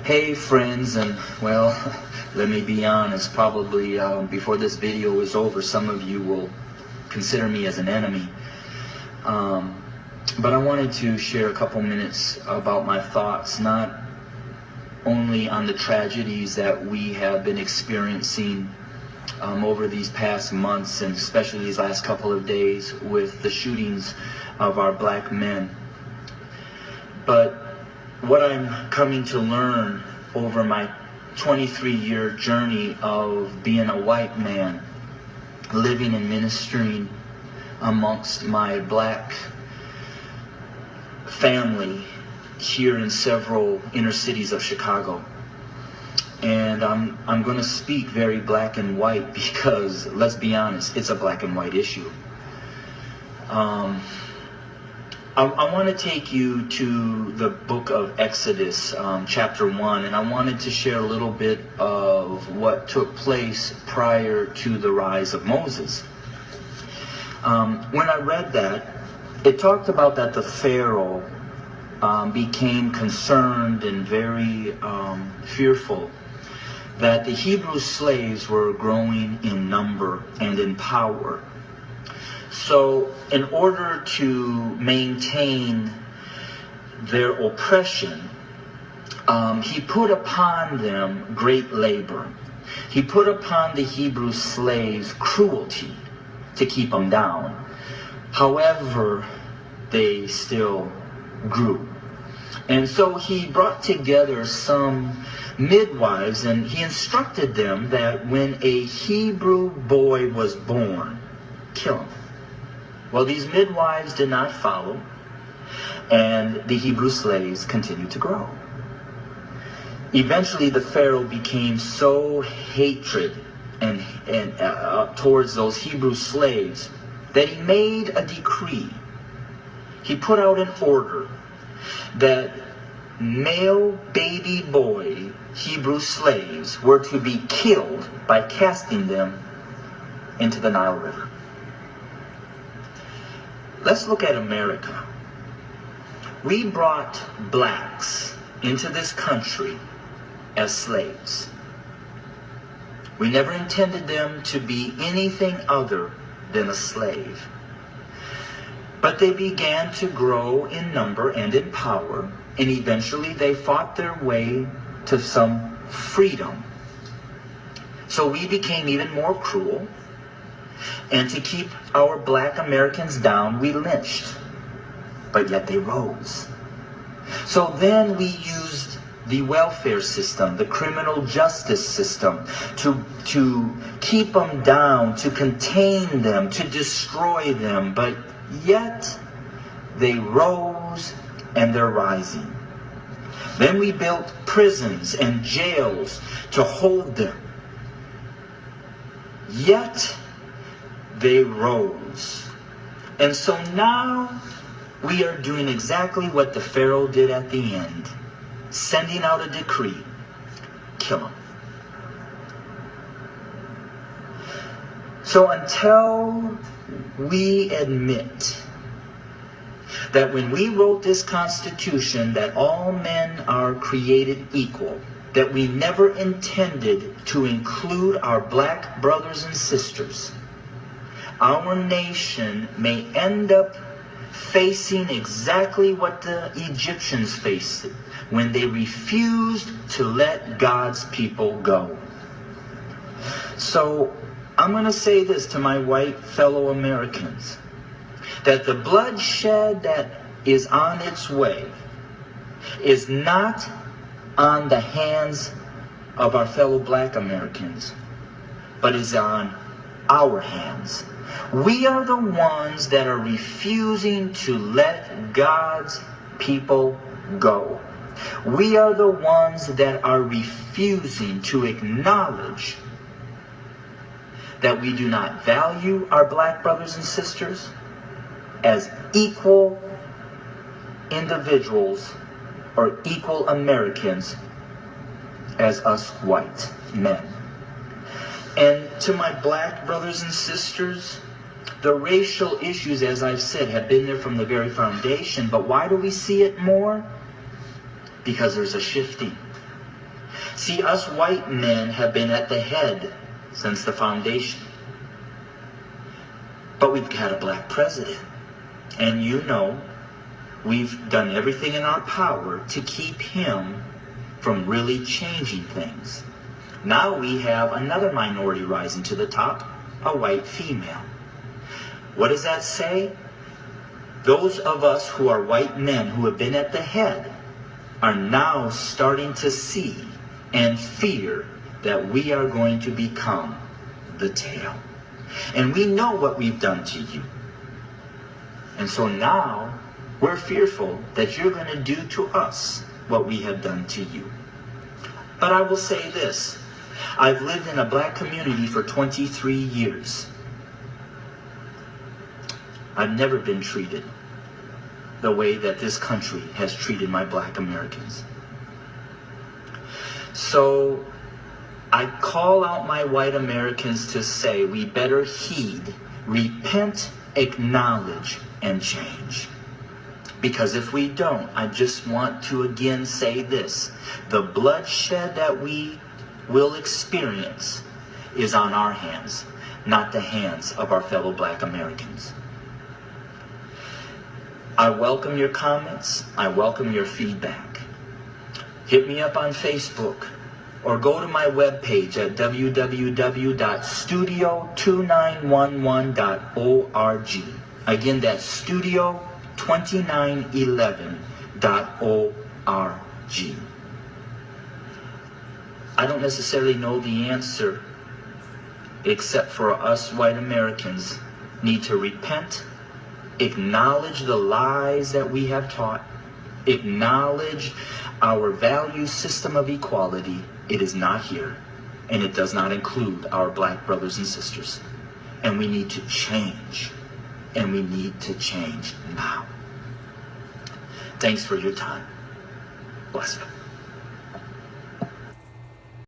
Hey friends, and well, let me be honest, probably before this video is over, some of you will consider me as an enemy. But I wanted to share a couple minutes about my thoughts, not only on the tragedies that we have been experiencing over these past months, and especially these last couple of days with the shootings of our black men, but what I'm coming to learn over my 23-year journey of being a white man, living and ministering amongst my black family here in several inner cities of Chicago. And I'm going to speak very black and white because, let's be honest, it's a black and white issue. I want to take you to the book of Exodus, chapter 1, and I wanted to share a little bit of what took place prior to the rise of Moses. When I read that, it talked about that the Pharaoh became concerned and very fearful that the Hebrew slaves were growing in number and in power. So in order to maintain their oppression, he put upon them great labor. He put upon the Hebrew slaves cruelty to keep them down. However, they still grew. And so he brought together some midwives, and he instructed them that when a Hebrew boy was born, kill him. Well, these midwives did not follow, and the Hebrew slaves continued to grow. Eventually, the Pharaoh became so hatred and towards those Hebrew slaves that he made a decree. He put out an order that male baby boy Hebrew slaves were to be killed by casting them into the Nile River. Let's look at America. We brought blacks into this country as slaves. We never intended them to be anything other than a slave. But they began to grow in number and in power, and eventually they fought their way to some freedom. So we became even more cruel. And to keep our black Americans down, we lynched. But yet they rose. So then we used the welfare system, the criminal justice system, to keep them down, to contain them, to destroy them. But yet they rose, and they're rising. Then we built prisons and jails to hold them. Yet they rose. And so now we are doing exactly what the Pharaoh did at the end, sending out a decree: kill them. So until we admit that when we wrote this Constitution that all men are created equal, that we never intended to include our black brothers and sisters, our nation may end up facing exactly what the Egyptians faced when they refused to let God's people go. So I'm going to say this to my white fellow Americans, that the bloodshed that is on its way is not on the hands of our fellow black Americans, but is on our hands. We are the ones that are refusing to let God's people go. We are the ones that are refusing to acknowledge that we do not value our black brothers and sisters as equal individuals or equal Americans as us white men. And to my black brothers and sisters, the racial issues, as I've said, have been there from the very foundation. But why do we see it more? because there's a shifting. See, us white men have been at the head since the foundation. But we've had a black president. And you know, we've done everything in our power to keep him from really changing things. Now we have another minority rising to the top, a white female. What does that say? Those of us who are white men who have been at the head are now starting to see and fear that we are going to become the tail. And we know what we've done to you. And so now we're fearful that you're going to do to us what we have done to you. But I will say this. I've lived in a black community for 23 years. I've never been treated the way that this country has treated my black Americans. So I call out my white Americans to say we better heed, repent, acknowledge, and change. Because if we don't, I just want to again say this. The bloodshed that we will experience is on our hands, not the hands of our fellow black Americans. I welcome your comments. I welcome your feedback. Hit me up on Facebook or go to my webpage at www.studio2911.org. Again, that's studio2911.org. I don't necessarily know the answer, except for us white Americans need to repent, acknowledge the lies that we have taught, acknowledge our value system of equality. It is not here, and it does not include our black brothers and sisters. And we need to change, and we need to change now. Thanks for your time. Bless you.